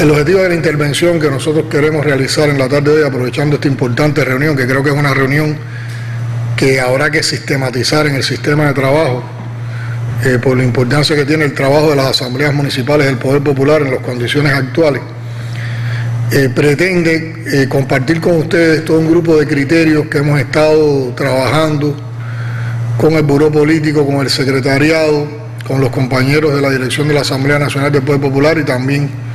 El objetivo de la intervención que nosotros queremos realizar en la tarde de hoy, aprovechando esta importante reunión, que creo que es una reunión que habrá que sistematizar en el sistema de trabajo, por la importancia que tiene el trabajo de las asambleas municipales del Poder Popular en las condiciones actuales, pretende compartir con ustedes todo un grupo de criterios que hemos estado trabajando con el Buró Político, con el Secretariado, con los compañeros de la Dirección de la Asamblea Nacional del Poder Popular y también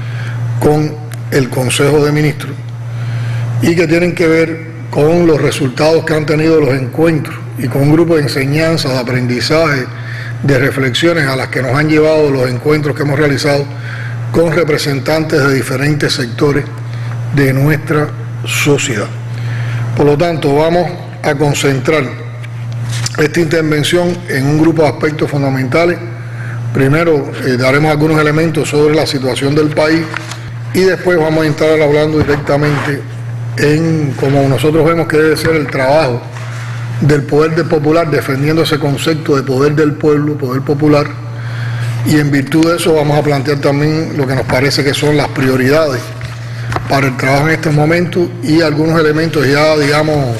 con el Consejo de Ministros, y que tienen que ver con los resultados que han tenido los encuentros y con un grupo de enseñanzas, de aprendizaje, de reflexiones a las que nos han llevado los encuentros que hemos realizado con representantes de diferentes sectores de nuestra sociedad. Por lo tanto, vamos a concentrar esta intervención en un grupo de aspectos fundamentales. Primero, daremos algunos elementos sobre la situación del país y después vamos a entrar hablando directamente en cómo nosotros vemos que debe ser el trabajo del poder del popular, defendiendo ese concepto de poder del pueblo, poder popular, y en virtud de eso vamos a plantear también lo que nos parece que son las prioridades para el trabajo en estos momentos y algunos elementos ya, digamos,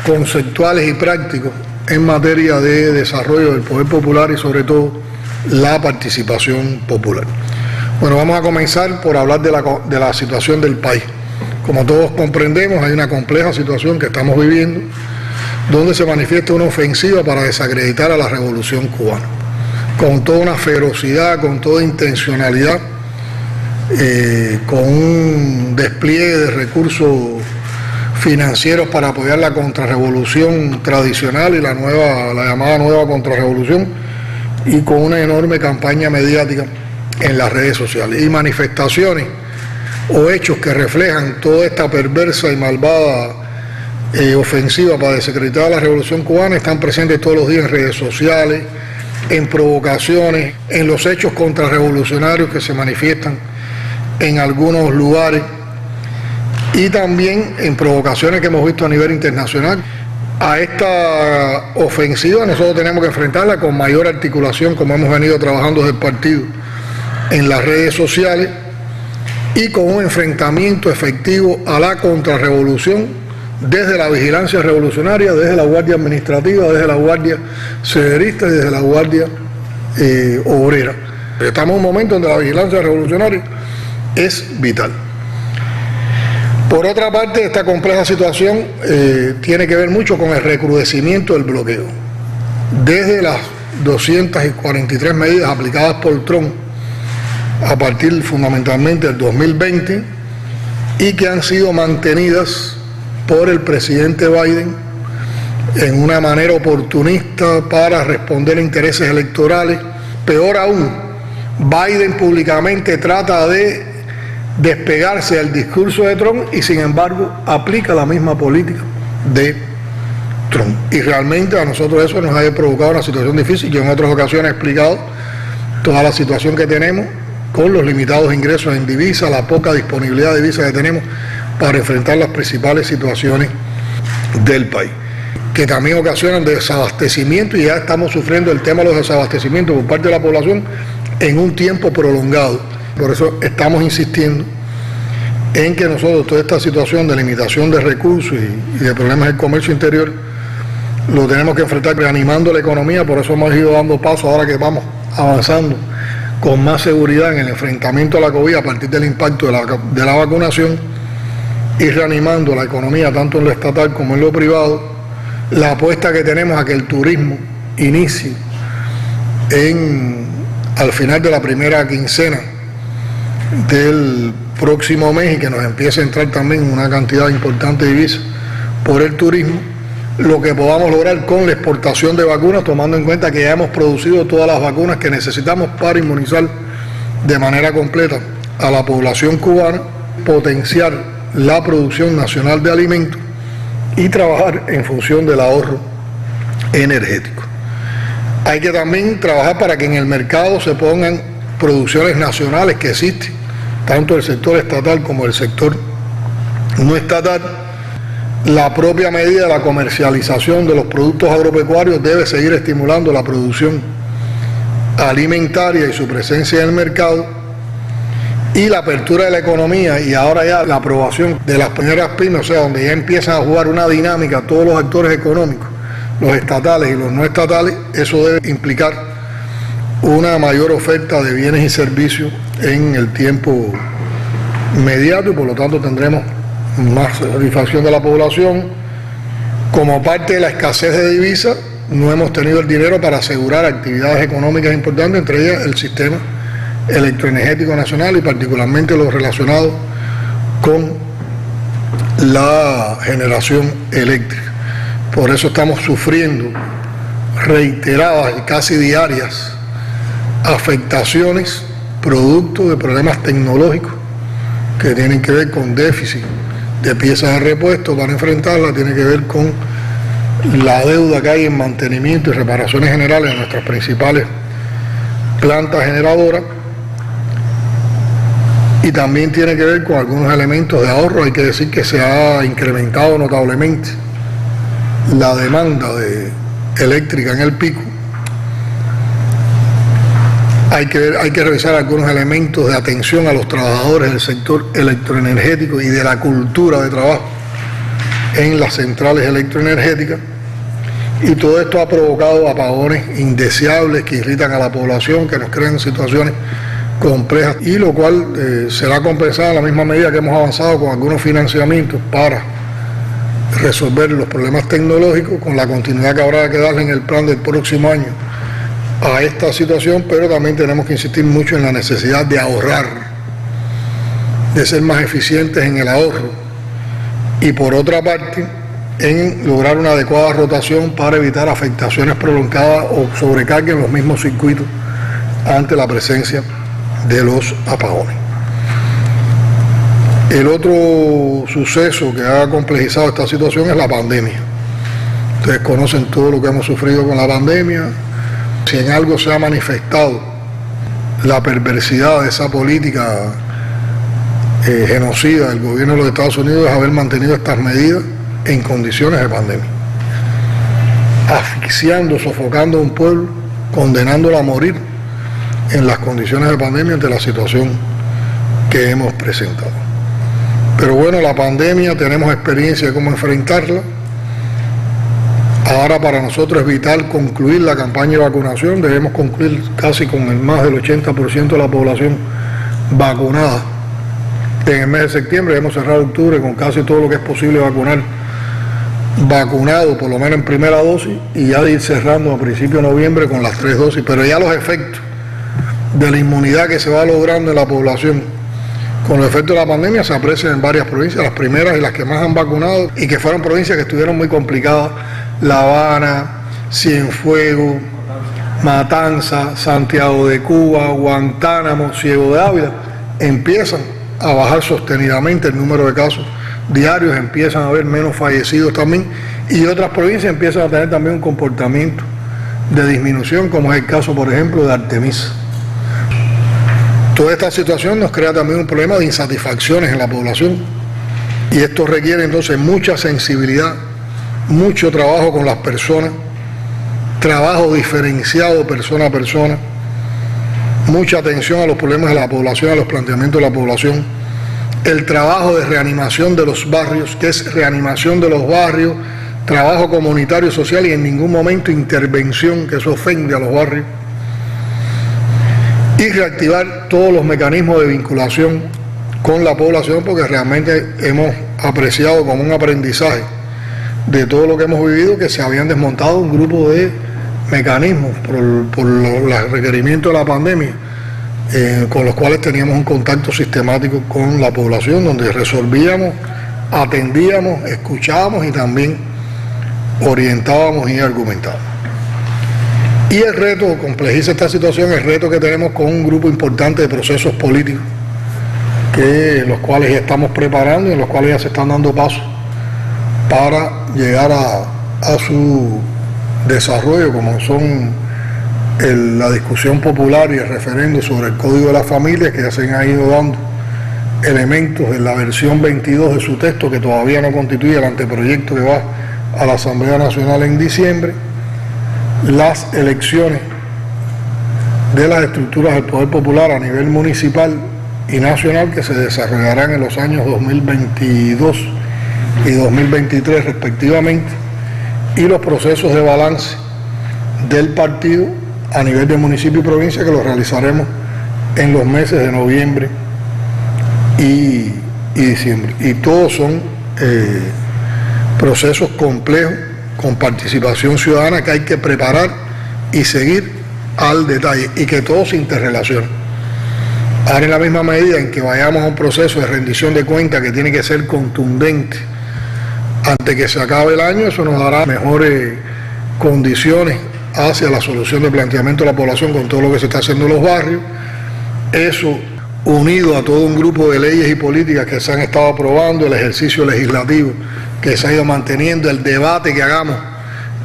conceptuales y prácticos en materia de desarrollo del poder popular y sobre todo la participación popular. Bueno, vamos a comenzar por hablar de la situación del país. Como todos comprendemos, hay una compleja situación que estamos viviendo, donde se manifiesta una ofensiva para desacreditar a la revolución cubana, con toda una ferocidad, con toda intencionalidad, con un despliegue de recursos financieros para apoyar la contrarrevolución tradicional y la llamada nueva contrarrevolución, y con una enorme campaña mediática en las redes sociales y manifestaciones o hechos que reflejan toda esta perversa y malvada ofensiva para desacreditar la revolución cubana están presentes todos los días en redes sociales, en provocaciones, en los hechos contrarrevolucionarios que se manifiestan en algunos lugares y también en provocaciones que hemos visto a nivel internacional. A esta ofensiva nosotros tenemos que enfrentarla con mayor articulación, como hemos venido trabajando desde el partido en las redes sociales, y con un enfrentamiento efectivo a la contrarrevolución desde la vigilancia revolucionaria, desde la Guardia Administrativa, desde la Guardia Sederista y desde la Guardia Obrera. Estamos en un momento donde la vigilancia revolucionaria es vital. Por otra parte, esta compleja situación tiene que ver mucho con el recrudecimiento del bloqueo. Desde las 243 medidas aplicadas por Trump a partir fundamentalmente del 2020 y que han sido mantenidas por el presidente Biden en una manera oportunista para responder a intereses electorales. Peor aún, Biden públicamente trata de despegarse del discurso de Trump y sin embargo aplica la misma política de Trump. Y realmente a nosotros eso nos ha provocado una situación difícil. Yo en otras ocasiones he explicado toda la situación que tenemos con los limitados ingresos en divisas, la poca disponibilidad de divisas que tenemos para enfrentar las principales situaciones del país, que también ocasionan desabastecimiento, y ya estamos sufriendo el tema de los desabastecimientos por parte de la población en un tiempo prolongado. Por eso estamos insistiendo en que nosotros toda esta situación de limitación de recursos y de problemas del comercio interior lo tenemos que enfrentar reanimando la economía. Por eso hemos ido dando pasos ahora que vamos avanzando con más seguridad en el enfrentamiento a la COVID a partir del impacto de la vacunación y reanimando la economía tanto en lo estatal como en lo privado. La apuesta que tenemos a que el turismo inicie al final de la primera quincena del próximo mes y que nos empiece a entrar también una cantidad importante de divisas por el turismo, lo que podamos lograr con la exportación de vacunas, tomando en cuenta que ya hemos producido todas las vacunas que necesitamos para inmunizar de manera completa a la población cubana, potenciar la producción nacional de alimentos y trabajar en función del ahorro energético. Hay que también trabajar para que en el mercado se pongan producciones nacionales que existen, tanto el sector estatal como el sector no estatal. La propia medida de la comercialización de los productos agropecuarios debe seguir estimulando la producción alimentaria y su presencia en el mercado, y la apertura de la economía y ahora ya la aprobación de las primeras pymes, o sea, donde ya empiezan a jugar una dinámica todos los actores económicos, los estatales y los no estatales, eso debe implicar una mayor oferta de bienes y servicios en el tiempo inmediato y por lo tanto tendremos más satisfacción de la población. Como parte de la escasez de divisas, no hemos tenido el dinero para asegurar actividades económicas importantes, entre ellas el sistema electroenergético nacional y particularmente lo relacionado con la generación eléctrica. Por eso estamos sufriendo reiteradas y casi diarias afectaciones producto de problemas tecnológicos que tienen que ver con déficit de piezas de repuesto para enfrentarla, tiene que ver con la deuda que hay en mantenimiento y reparaciones generales de nuestras principales plantas generadoras y también tiene que ver con algunos elementos de ahorro. Hay que decir que se ha incrementado notablemente la demanda eléctrica en el pico. Hay que revisar algunos elementos de atención a los trabajadores del sector electroenergético y de la cultura de trabajo en las centrales electroenergéticas. Y todo esto ha provocado apagones indeseables que irritan a la población, que nos crean situaciones complejas, y lo cual será compensado en la misma medida que hemos avanzado con algunos financiamientos para resolver los problemas tecnológicos, con la continuidad que habrá que darle en el plan del próximo año a esta situación, pero también tenemos que insistir mucho en la necesidad de ahorrar, de ser más eficientes en el ahorro y por otra parte en lograr una adecuada rotación para evitar afectaciones prolongadas o sobrecarga en los mismos circuitos ante la presencia de los apagones. El otro suceso que ha complejizado esta situación es la pandemia. Ustedes conocen todo lo que hemos sufrido con la pandemia. Si en algo se ha manifestado la perversidad de esa política genocida del gobierno de los Estados Unidos es haber mantenido estas medidas en condiciones de pandemia, asfixiando, sofocando a un pueblo, condenándolo a morir en las condiciones de pandemia ante la situación que hemos presentado. Pero bueno, la pandemia, tenemos experiencia de cómo enfrentarla. Ahora para nosotros es vital concluir la campaña de vacunación. Debemos concluir casi con el más del 80% de la población vacunada. En el mes de septiembre debemos cerrar octubre con casi todo lo que es posible vacunar vacunado, por lo menos en primera dosis, y ya de ir cerrando a principios de noviembre con las 3 dosis. Pero ya los efectos de la inmunidad que se va logrando en la población con los efectos de la pandemia se aprecian en varias provincias, las primeras y las que más han vacunado y que fueron provincias que estuvieron muy complicadas: La Habana, Cienfuegos, Matanzas, Santiago de Cuba, Guantánamo, Ciego de Ávila. Empiezan a bajar sostenidamente el número de casos diarios, empiezan a haber menos fallecidos también, y otras provincias empiezan a tener también un comportamiento de disminución, como es el caso, por ejemplo, de Artemisa. Toda esta situación nos crea también un problema de insatisfacciones en la población, y esto requiere entonces mucha sensibilidad, mucho trabajo con las personas, trabajo diferenciado persona a persona, mucha atención a los problemas de la población, a los planteamientos de la población, el trabajo de reanimación de los barrios, que es reanimación de los barrios, trabajo comunitario social y en ningún momento intervención, que eso ofende a los barrios, y reactivar todos los mecanismos de vinculación con la población, porque realmente hemos apreciado como un aprendizaje de todo lo que hemos vivido que se habían desmontado un grupo de mecanismos por los requerimientos de la pandemia, con los cuales teníamos un contacto sistemático con la población, donde resolvíamos, atendíamos, escuchábamos y también orientábamos y argumentábamos. Y el reto, complejiza esta situación, el reto que tenemos con un grupo importante de procesos políticos, los cuales ya estamos preparando y en los cuales ya se están dando pasos para llegar a su desarrollo, como son la discusión popular y el referendo sobre el Código de la Familia, que ya se han ido dando elementos en la versión 22 de su texto, que todavía no constituye el anteproyecto que va a la Asamblea Nacional en diciembre, las elecciones de las estructuras del Poder Popular a nivel municipal y nacional que se desarrollarán en los años 2022 y 2023 respectivamente, y los procesos de balance del partido a nivel de municipio y provincia que los realizaremos en los meses de noviembre y diciembre. Y todos son procesos complejos con participación ciudadana que hay que preparar y seguir al detalle y que todo se interrelaciona. Ahora, en la misma medida en que vayamos a un proceso de rendición de cuentas que tiene que ser contundente antes que se acabe el año, eso nos dará mejores condiciones hacia la solución del planteamiento de la población con todo lo que se está haciendo en los barrios. Eso, unido a todo un grupo de leyes y políticas que se han estado aprobando, el ejercicio legislativo que se ha ido manteniendo, el debate que hagamos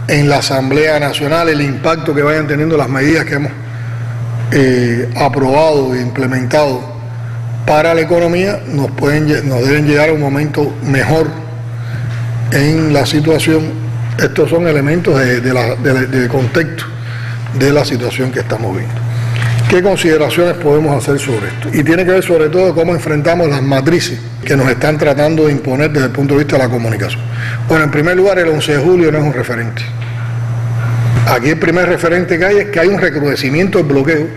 en la Asamblea Nacional, el impacto que vayan teniendo las medidas que hemos aprobado e implementado para la economía, nos deben llegar a un momento mejor en la situación. Estos son elementos de contexto de la situación que estamos viendo. ¿Qué consideraciones podemos hacer sobre esto? Y tiene que ver sobre todo cómo enfrentamos las matrices que nos están tratando de imponer desde el punto de vista de la comunicación. Bueno, en primer lugar, el 11 de julio no es un referente. Aquí el primer referente que hay es que hay un recrudecimiento del bloqueo,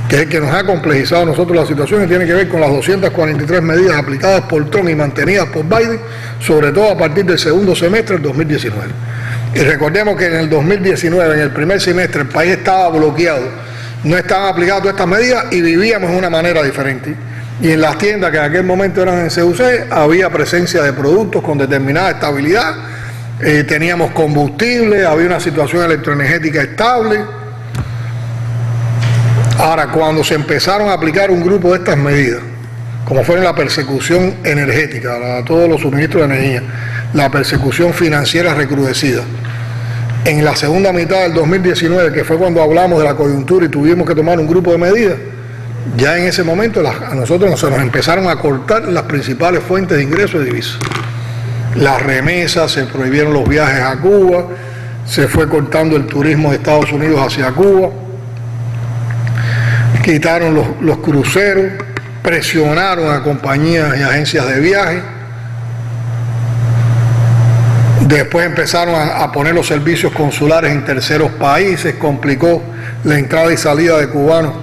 que es el que nos ha complejizado a nosotros la situación, y tiene que ver con las 243 medidas aplicadas por Trump y mantenidas por Biden, sobre todo a partir del segundo semestre del 2019. Y recordemos que en el 2019, en el primer semestre, el país estaba bloqueado, no estaban aplicadas todas estas medidas y vivíamos de una manera diferente. Y en las tiendas que en aquel momento eran en CUC, había presencia de productos con determinada estabilidad, teníamos combustible, había una situación electroenergética estable. Ahora, cuando se empezaron a aplicar un grupo de estas medidas, como fueron la persecución energética, todos los suministros de energía, la persecución financiera recrudecida, en la segunda mitad del 2019, que fue cuando hablamos de la coyuntura y tuvimos que tomar un grupo de medidas, ya en ese momento a nosotros se nos empezaron a cortar las principales fuentes de ingresos de divisas. Las remesas, se prohibieron los viajes a Cuba, se fue cortando el turismo de Estados Unidos hacia Cuba, quitaron los cruceros, presionaron a compañías y agencias de viaje. Después empezaron a poner los servicios consulares en terceros países, complicó la entrada y salida de cubanos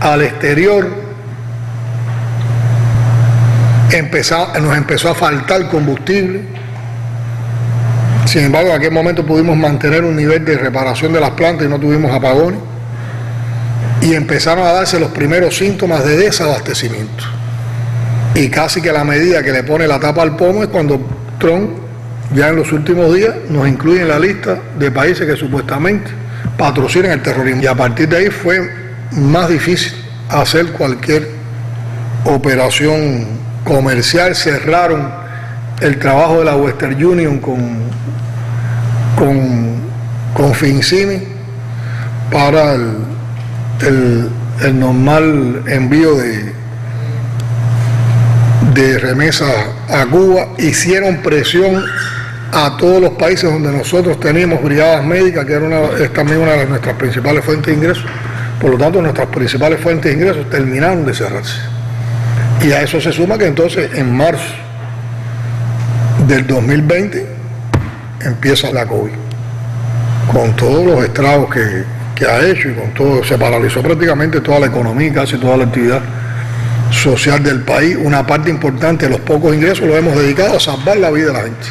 al exterior. Nos empezó a faltar combustible. Sin embargo, en aquel momento pudimos mantener un nivel de reparación de las plantas y no tuvimos apagones. Y empezaron a darse los primeros síntomas de desabastecimiento. Y casi que a la medida que le pone la tapa al pomo es cuando Trump, ya en los últimos días, nos incluye en la lista de países que supuestamente patrocinan el terrorismo. Y a partir de ahí fue más difícil hacer cualquier operación comercial. Cerraron el trabajo de la Western Union con Fincini para el normal envío de remesas a Cuba. Hicieron presión a todos los países donde nosotros teníamos brigadas médicas, que es también una de nuestras principales fuentes de ingresos. Por lo tanto, nuestras principales fuentes de ingresos terminaron de cerrarse. Y a eso se suma que entonces en marzo del 2020 empieza la COVID, con todos los estragos que ha hecho, y con todo, se paralizó prácticamente toda la economía, casi toda la actividad social del país. Una parte importante de los pocos ingresos lo hemos dedicado a salvar la vida de la gente.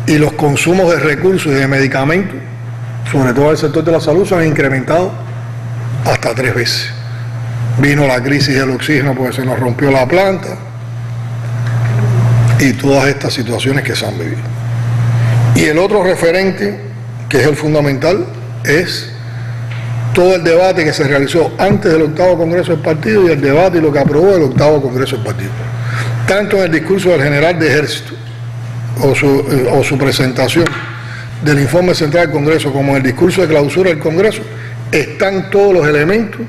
Y los consumos de recursos y de medicamentos, sobre todo en el sector de la salud, se han incrementado hasta 3 veces. Vino la crisis del oxígeno porque se nos rompió la planta y todas estas situaciones que se han vivido. Y el otro referente, que es el fundamental, es todo el debate que se realizó antes del 8º Congreso del Partido y el debate y lo que aprobó el 8º Congreso del Partido. Tanto en el discurso del general de Ejército o su presentación del informe central del Congreso, como en el discurso de clausura del Congreso, están todos los elementos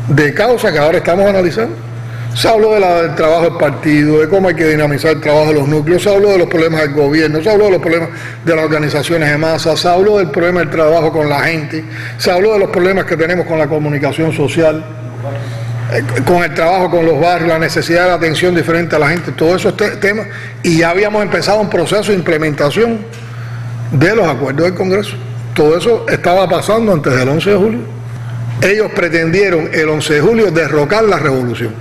de causa que ahora estamos analizando. Se habló del trabajo del partido, de cómo hay que dinamizar el trabajo de los núcleos, se habló de los problemas del gobierno, se habló de los problemas de las organizaciones de masa, se habló del problema del trabajo con la gente, se habló de los problemas que tenemos con la comunicación social. con el trabajo con los barrios, la necesidad de la atención diferente a la gente, todos esos temas, y ya habíamos empezado un proceso de implementación de los acuerdos del Congreso. Todo eso estaba pasando antes del 11 de julio. Ellos pretendieron el 11 de julio derrocar la revolución.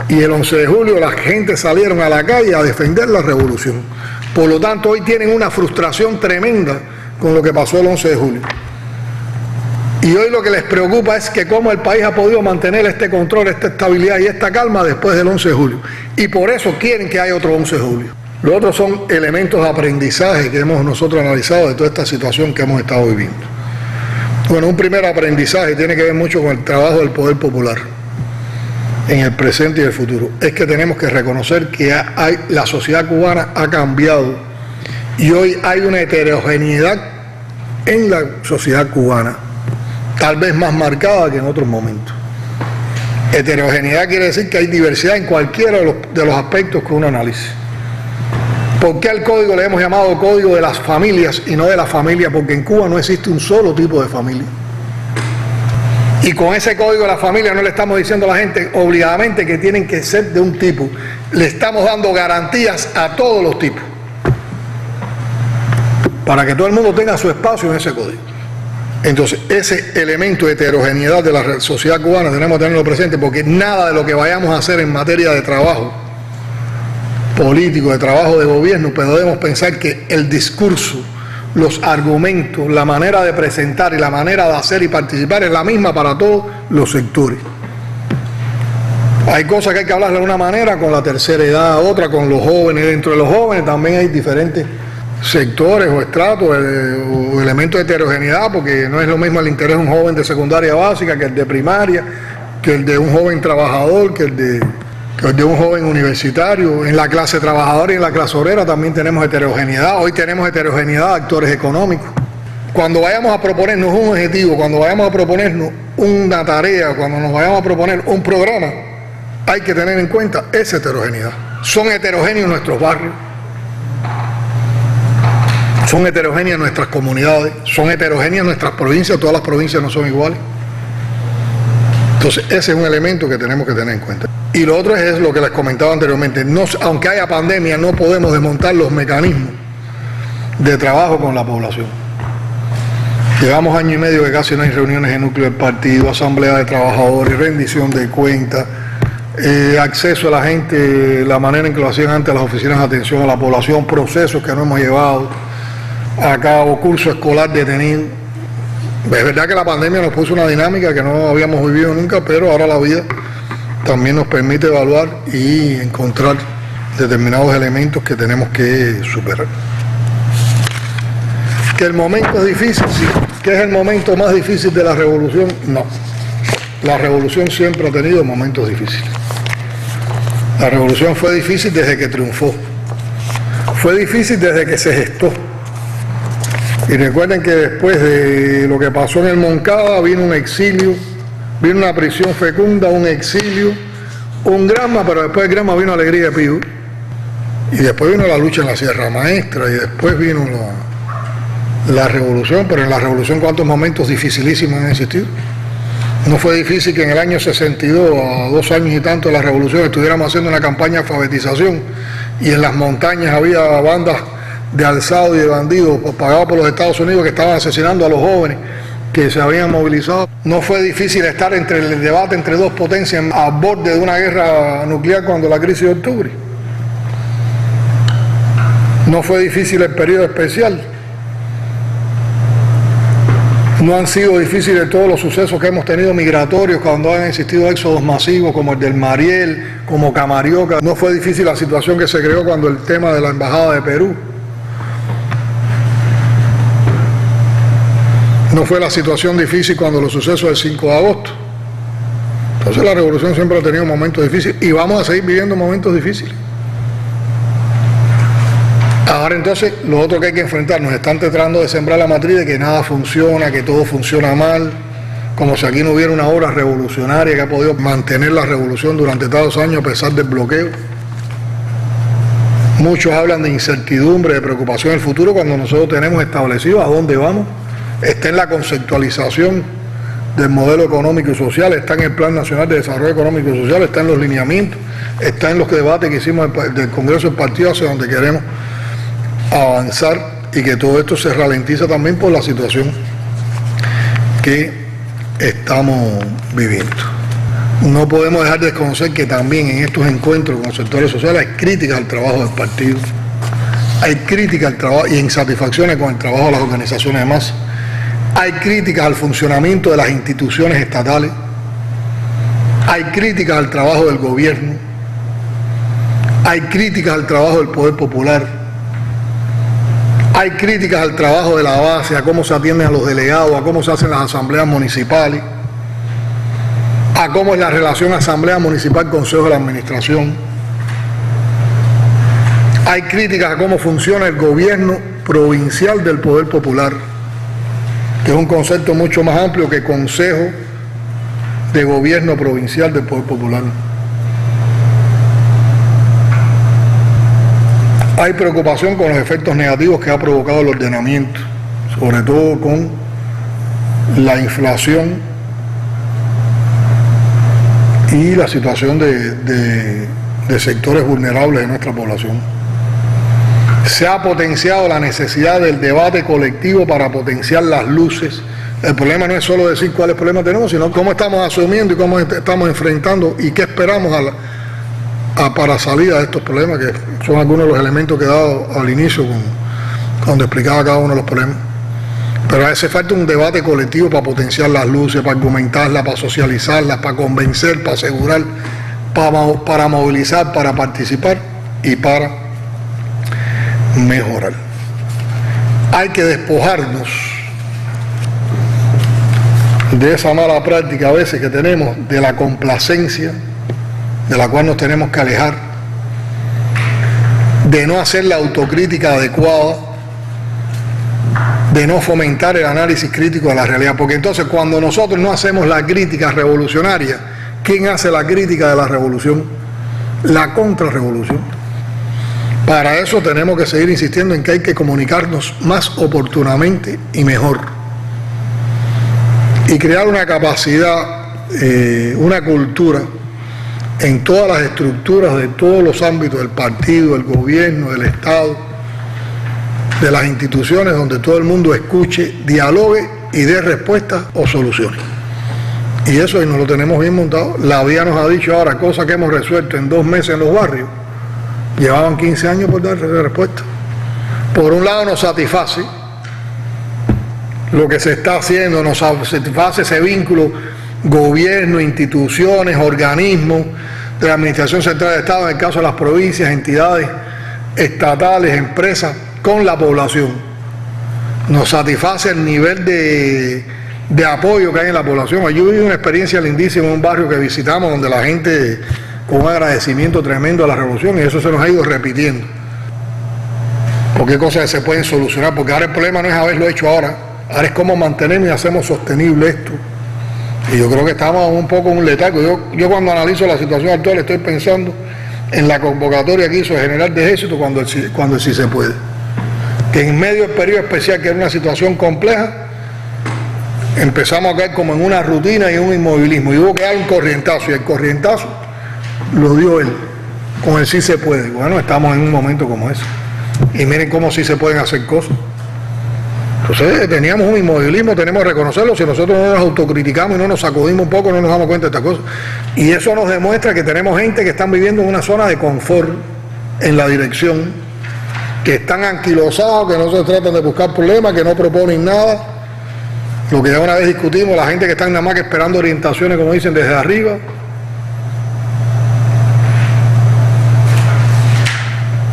Y el 11 de julio la gente salieron a la calle a defender la revolución. Por lo tanto, hoy tienen una frustración tremenda con lo que pasó el 11 de julio. Y hoy lo que les preocupa es que cómo el país ha podido mantener este control, esta estabilidad y esta calma después del 11 de julio. Y por eso quieren que haya otro 11 de julio. Los otros son elementos de aprendizaje que hemos nosotros analizado de toda esta situación que hemos estado viviendo. Bueno, un primer aprendizaje tiene que ver mucho con el trabajo del poder popular en el presente y el futuro. Es que tenemos que reconocer que la sociedad cubana ha cambiado y hoy hay una heterogeneidad en la sociedad cubana, tal vez más marcada que en otros momentos. Heterogeneidad quiere decir que hay diversidad en cualquiera de los aspectos que uno analice. ¿Por qué al código le hemos llamado código de las familias y no de la familia? Porque en Cuba no existe un solo tipo de familia. Y con ese código de la familia no le estamos diciendo a la gente obligadamente que tienen que ser de un tipo. Le estamos dando garantías a todos los tipos, para que todo el mundo tenga su espacio en ese código. Entonces, ese elemento de heterogeneidad de la sociedad cubana tenemos que tenerlo presente, porque nada de lo que vayamos a hacer en materia de trabajo político, de trabajo de gobierno, podemos pensar que el discurso, los argumentos, la manera de presentar y la manera de hacer y participar es la misma para todos los sectores. Hay cosas que hay que hablar de una manera con la tercera edad, otra con los jóvenes. Dentro de los jóvenes también hay diferentes sectores o estratos o elementos de heterogeneidad, porque no es lo mismo el interés de un joven de secundaria básica que el de primaria, que el de un joven trabajador, que el de un joven universitario. En la clase trabajadora y en la clase obrera también tenemos heterogeneidad. Hoy tenemos heterogeneidad de actores económicos. Cuando vayamos a proponernos un objetivo, cuando vayamos a proponernos una tarea, cuando nos vayamos a proponer un programa, hay que tener en cuenta esa heterogeneidad. Son heterogéneos nuestros barrios, son heterogéneas nuestras comunidades, son heterogéneas nuestras provincias, todas las provincias no son iguales. Entonces ese es un elemento que tenemos que tener en cuenta. Y lo otro es lo que les comentaba anteriormente, aunque haya pandemia no podemos desmontar los mecanismos de trabajo con la población. Llevamos año y medio que casi no hay reuniones en núcleo del partido, asamblea de trabajadores, rendición de cuentas, acceso a la gente, la manera en que lo hacían antes las oficinas de atención a la población, procesos que no hemos llevado a cabo, curso escolar detenido. Es verdad que la pandemia nos puso una dinámica que no habíamos vivido nunca, pero ahora la vida también nos permite evaluar y encontrar determinados elementos que tenemos que superar. ¿Que el momento es difícil? Sí. ¿Que es el momento más difícil de la revolución? No. La revolución siempre ha tenido momentos difíciles. La revolución fue difícil desde que triunfó. Fue difícil desde que se gestó. Y recuerden que después de lo que pasó en el Moncada vino un exilio, vino una prisión fecunda, un exilio, un Granma, pero después del Granma vino Alegría de Pío. Y después vino la lucha en la Sierra Maestra, y después vino la revolución. Pero en la revolución, ¿cuántos momentos dificilísimos han existido? No fue difícil que en el año 62, a 2 años y tanto de la revolución, estuviéramos haciendo una campaña de alfabetización y en las montañas había bandas de alzado y de bandidos pagados por los Estados Unidos que estaban asesinando a los jóvenes que se habían movilizado. No fue difícil estar entre el debate entre dos potencias a borde de una guerra nuclear cuando la crisis de octubre. No fue difícil el periodo especial. No han sido difíciles todos los sucesos que hemos tenido migratorios cuando han existido éxodos masivos como el del Mariel, como Camarioca. No fue difícil la situación que se creó cuando el tema de la Embajada de Perú. No fue la situación difícil cuando los sucesos del 5 de agosto. Entonces la revolución siempre ha tenido momentos difíciles y vamos a seguir viviendo momentos difíciles. Ahora entonces, lo otro que hay que enfrentar, nos están tratando de sembrar la matriz de que nada funciona, que todo funciona mal, como si aquí no hubiera una obra revolucionaria que ha podido mantener la revolución durante tantos años a pesar del bloqueo. Muchos hablan de incertidumbre, de preocupación en el futuro, cuando nosotros tenemos establecido a dónde vamos. Está en la conceptualización del modelo económico y social, está en el Plan Nacional de Desarrollo Económico y Social, está en los lineamientos, está en los debates que hicimos del Congreso del Partido hacia donde queremos avanzar, y que todo esto se ralentiza también por la situación que estamos viviendo. No podemos dejar de desconocer que también en estos encuentros con los sectores sociales hay críticas al trabajo del partido, hay críticas al trabajo y insatisfacciones con el trabajo de las organizaciones de masa, hay críticas al funcionamiento de las instituciones estatales, hay críticas al trabajo del gobierno, hay críticas al trabajo del poder popular, hay críticas al trabajo de la base, a cómo se atienden a los delegados, a cómo se hacen las asambleas municipales, a cómo es la relación asamblea municipal-consejo de la administración. Hay críticas a cómo funciona el gobierno provincial del poder popular, que es un concepto mucho más amplio que consejo de gobierno provincial del poder popular. Hay preocupación con los efectos negativos que ha provocado el ordenamiento, sobre todo con la inflación y la situación de sectores vulnerables de nuestra población. Se ha potenciado la necesidad del debate colectivo para potenciar las luces. El problema no es solo decir cuáles problemas tenemos, sino cómo estamos asumiendo y cómo estamos enfrentando y qué esperamos para salir de estos problemas, que son algunos de los elementos que he dado al inicio cuando explicaba cada uno de los problemas. Pero hace falta un debate colectivo para potenciar las luces, para argumentarlas, para socializarlas, para convencer, para asegurar, para movilizar, para participar y para mejorar. Hay que despojarnos de esa mala práctica a veces que tenemos, de la complacencia, de la cual nos tenemos que alejar, de no hacer la autocrítica adecuada, de no fomentar el análisis crítico de la realidad, porque entonces cuando nosotros no hacemos la crítica revolucionaria, ¿quién hace la crítica de la revolución? La contrarrevolución. Para eso tenemos que seguir insistiendo en que hay que comunicarnos más oportunamente y mejor, y crear una capacidad, una cultura en todas las estructuras de todos los ámbitos del partido, del gobierno, del Estado, de las instituciones, donde todo el mundo escuche, dialogue y dé respuestas o soluciones. Y eso ahí nos lo tenemos bien montado. La vía nos ha dicho ahora cosas que hemos resuelto en 2 meses en los barrios. Llevaban 15 años por dar respuesta. Por un lado nos satisface lo que se está haciendo, nos satisface ese vínculo gobierno, instituciones, organismos de la Administración Central del Estado, en el caso de las provincias, entidades estatales, empresas, con la población. Nos satisface el nivel de apoyo que hay en la población. Yo viví una experiencia lindísima en un barrio que visitamos, donde la gente con un agradecimiento tremendo a la revolución, y eso se nos ha ido repitiendo. Porque hay cosas que se pueden solucionar, porque ahora el problema no es haberlo hecho ahora es cómo mantenemos y hacemos sostenible esto. Y yo creo que estamos un poco en un letargo. Yo cuando analizo la situación actual estoy pensando en la convocatoria que hizo el general de Ejército cuando el sí se puede. Que en medio del periodo especial, que era una situación compleja, empezamos a caer como en una rutina y un inmovilismo. Y hubo que dar un corrientazo, y el corrientazo lo dio él, con el sí se puede. Bueno, estamos en un momento como ese. Y miren cómo sí se pueden hacer cosas. Entonces teníamos un inmovilismo, tenemos que reconocerlo. Si nosotros no nos autocriticamos y no nos sacudimos un poco, no nos damos cuenta de estas cosas. Y eso nos demuestra que tenemos gente que están viviendo en una zona de confort en la dirección, que están anquilosados, que no se tratan de buscar problemas, que no proponen nada. Lo que ya una vez discutimos, la gente que está nada más que esperando orientaciones, como dicen, desde arriba.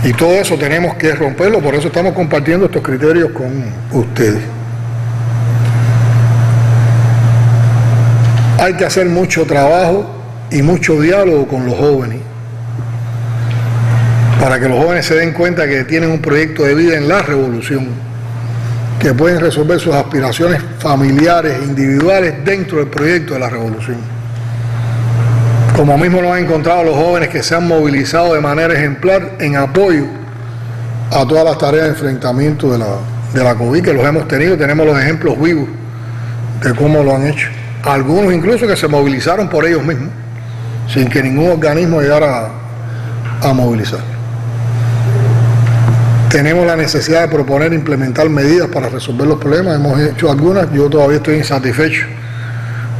Y todo eso tenemos que romperlo, por eso estamos compartiendo estos criterios con ustedes. Hay que hacer mucho trabajo y mucho diálogo con los jóvenes, para que los jóvenes se den cuenta que tienen un proyecto de vida en la revolución, que pueden resolver sus aspiraciones familiares e individuales dentro del proyecto de la revolución. Como mismo lo han encontrado los jóvenes que se han movilizado de manera ejemplar en apoyo a todas las tareas de enfrentamiento de la COVID, que los hemos tenido, tenemos los ejemplos vivos de cómo lo han hecho. algunos incluso que se movilizaron por ellos mismos, sin que ningún organismo llegara a movilizar. Tenemos la necesidad de proponer e implementar medidas para resolver los problemas. Hemos hecho algunas, yo todavía estoy insatisfecho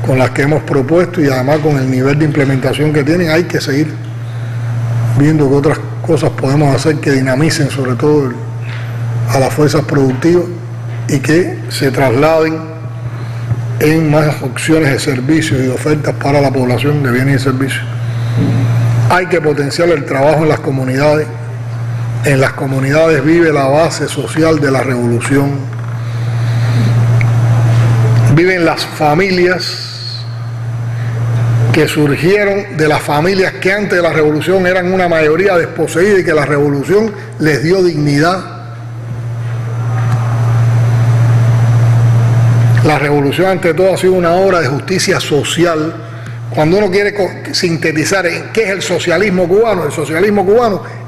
con las que hemos propuesto y además con el nivel de implementación que tienen. Hay que seguir viendo qué otras cosas podemos hacer que dinamicen sobre todo a las fuerzas productivas y que se trasladen en más opciones de servicios y de ofertas para la población de bienes y servicios. Hay que potenciar el trabajo en las comunidades. En las comunidades vive la base social de la revolución. Viven las familias que surgieron de las familias que antes de la revolución eran una mayoría desposeída y que la revolución les dio dignidad. La revolución ante todo ha sido una obra de justicia social. Cuando uno quiere sintetizar en qué es el socialismo cubano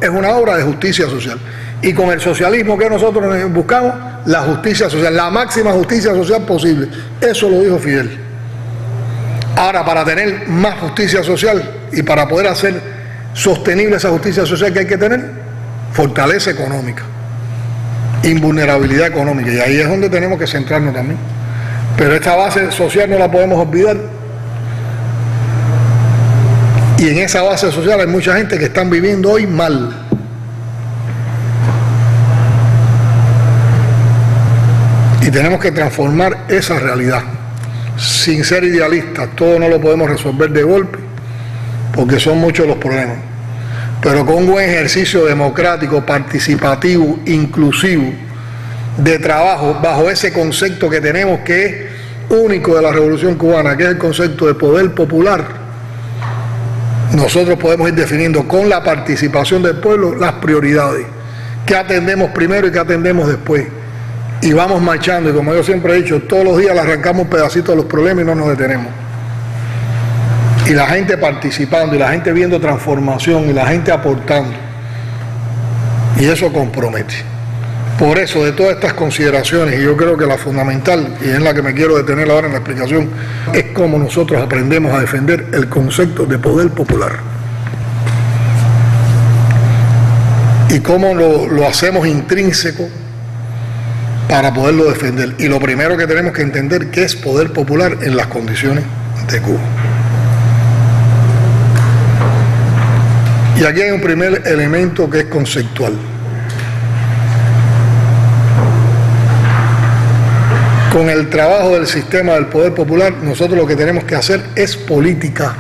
es una obra de justicia social. Y con el socialismo que nosotros buscamos, la justicia social, la máxima justicia social posible. Eso lo dijo Fidel. Ahora, para tener más justicia social y para poder hacer sostenible esa justicia social que hay que tener, fortaleza económica, invulnerabilidad económica. Y ahí es donde tenemos que centrarnos también. Pero esta base social no la podemos olvidar. Y en esa base social hay mucha gente que están viviendo hoy mal. Y tenemos que transformar esa realidad. Sin ser idealistas, todo no lo podemos resolver de golpe, porque son muchos los problemas. Pero con un buen ejercicio democrático, participativo, inclusivo, de trabajo, bajo ese concepto que tenemos que es único de la Revolución Cubana, que es el concepto de poder popular, nosotros podemos ir definiendo con la participación del pueblo las prioridades, qué atendemos primero y qué atendemos después. Y vamos marchando, y como yo siempre he dicho, todos los días le arrancamos un pedacito de los problemas y no nos detenemos. Y la gente participando, y la gente viendo transformación, y la gente aportando. Y eso compromete. Por eso, de todas estas consideraciones, y yo creo que la fundamental, y en la que me quiero detener ahora en la explicación, es cómo nosotros aprendemos a defender el concepto de poder popular. Y cómo lo hacemos intrínseco para poderlo defender. Y lo primero que tenemos que entender que es poder popular en las condiciones de Cuba. Y aquí hay un primer elemento que es conceptual. Con el trabajo del sistema del poder popular, nosotros lo que tenemos que hacer es política.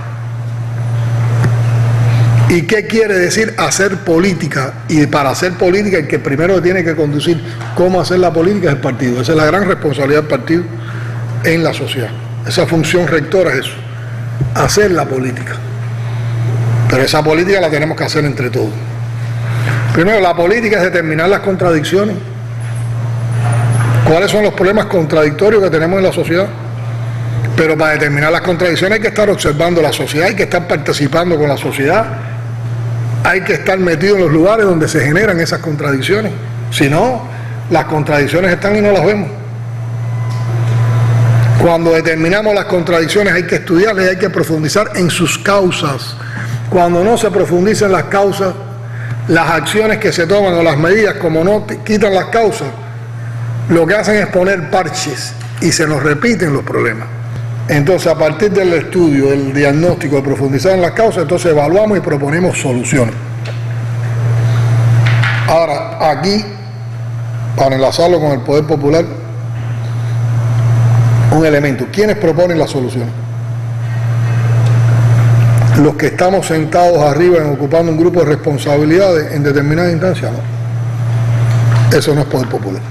¿Y qué quiere decir hacer política? Y para hacer política, el que primero tiene que conducir cómo hacer la política es el partido. Esa es la gran responsabilidad del partido en la sociedad. Esa función rectora es eso, hacer la política. Pero esa política la tenemos que hacer entre todos. Primero, la política es determinar las contradicciones. ¿Cuáles son los problemas contradictorios que tenemos en la sociedad? Pero para determinar las contradicciones hay que estar observando la sociedad, hay que estar participando con la sociedad, hay que estar metido en los lugares donde se generan esas contradicciones. Si no, las contradicciones están y no las vemos. Cuando determinamos las contradicciones hay que estudiarlas y hay que profundizar en sus causas. Cuando no se profundiza en las causas, las acciones que se toman o las medidas, como no quitan las causas, lo que hacen es poner parches y se nos repiten los problemas. Entonces, a partir del estudio, del diagnóstico, de profundizar en las causas, entonces evaluamos y proponemos soluciones. Ahora, aquí, para enlazarlo con el poder popular, un elemento. ¿Quiénes proponen las soluciones? Los que estamos sentados arriba en ocupando un grupo de responsabilidades en determinadas instancias, no. Eso no es poder popular.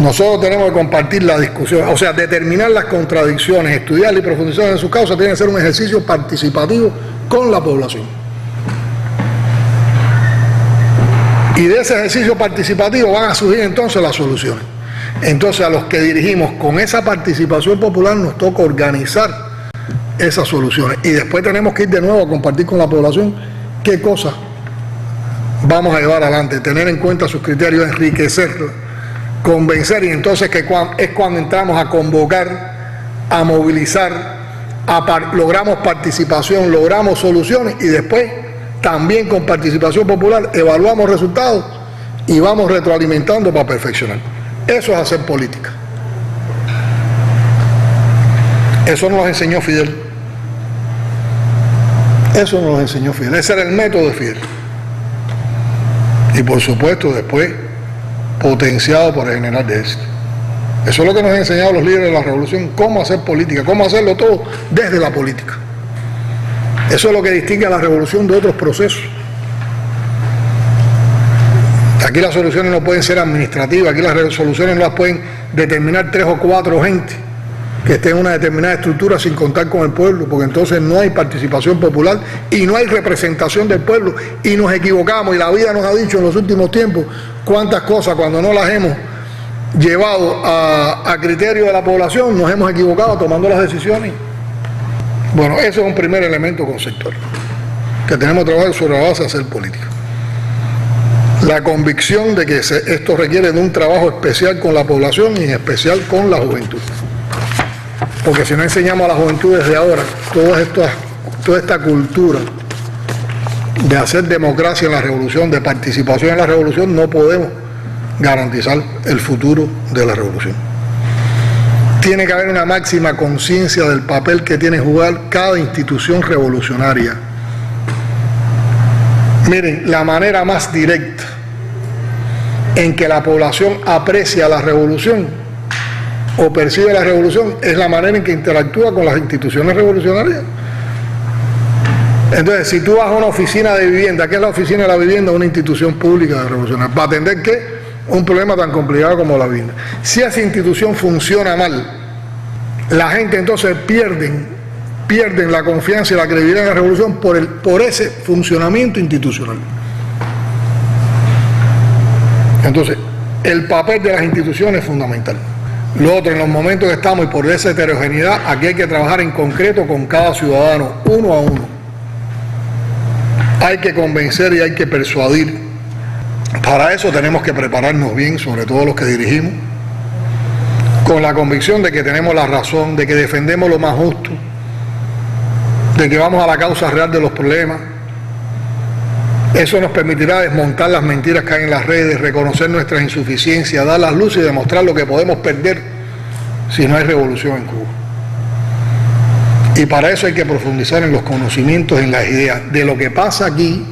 Nosotros tenemos que compartir la discusión, o sea, determinar las contradicciones, estudiar y profundizar en sus causas, tiene que ser un ejercicio participativo con la población. Y de ese ejercicio participativo van a surgir entonces las soluciones. Entonces, a los que dirigimos con esa participación popular nos toca organizar esas soluciones. Y después tenemos que ir de nuevo a compartir con la población qué cosas vamos a llevar adelante, tener en cuenta sus criterios, enriquecerlos, convencer, y entonces es cuando entramos a convocar a movilizar, logramos participación, logramos soluciones y después también con participación popular evaluamos resultados y vamos retroalimentando para perfeccionar. Eso es hacer política. Eso nos enseñó Fidel. Eso nos enseñó Fidel. Ese era el método de Fidel. Y por supuesto después potenciado por el general de éxito. Eso es lo que nos han enseñado los líderes de la revolución, cómo hacer política, cómo hacerlo todo desde la política. Eso es lo que distingue a la revolución de otros procesos. Aquí las soluciones no pueden ser administrativas, aquí las soluciones no las pueden determinar 3 o 4 gentes que estén en una determinada estructura sin contar con el pueblo, porque entonces no hay participación popular y no hay representación del pueblo y nos equivocamos y la vida nos ha dicho en los últimos tiempos cuántas cosas cuando no las hemos llevado a criterio de la población nos hemos equivocado tomando las decisiones. Bueno, ese es un primer elemento conceptual que tenemos que trabajar sobre la base de hacer política. La convicción de que esto requiere de un trabajo especial con la población y en especial con la juventud. Porque si no enseñamos a la juventud desde ahora toda esta cultura de hacer democracia en la revolución, de participación en la revolución, no podemos garantizar el futuro de la revolución. Tiene que haber una máxima conciencia del papel que tiene que jugar cada institución revolucionaria. Miren, la manera más directa en que la población aprecia la revolución o percibe la revolución es la manera en que interactúa con las instituciones revolucionarias. Entonces, si tú vas a una oficina de vivienda, ¿qué es la oficina de la vivienda? Una institución pública revolucionaria. ¿Para atender qué? Un problema tan complicado como la vivienda. Si esa institución funciona mal, la gente entonces pierden la confianza y la credibilidad en la revolución por ese funcionamiento institucional. Entonces, el papel de las instituciones es fundamental. Lo otro, en los momentos que estamos y por esa heterogeneidad, aquí hay que trabajar en concreto con cada ciudadano, uno a uno. Hay que convencer y hay que persuadir. Para eso tenemos que prepararnos bien, sobre todo los que dirigimos, con la convicción de que tenemos la razón, de que defendemos lo más justo, de que vamos a la causa real de los problemas. Eso nos permitirá desmontar las mentiras que hay en las redes, reconocer nuestras insuficiencias, dar las luces y demostrar lo que podemos perder si no hay revolución en Cuba. Y para eso hay que profundizar en los conocimientos, en las ideas de lo que pasa aquí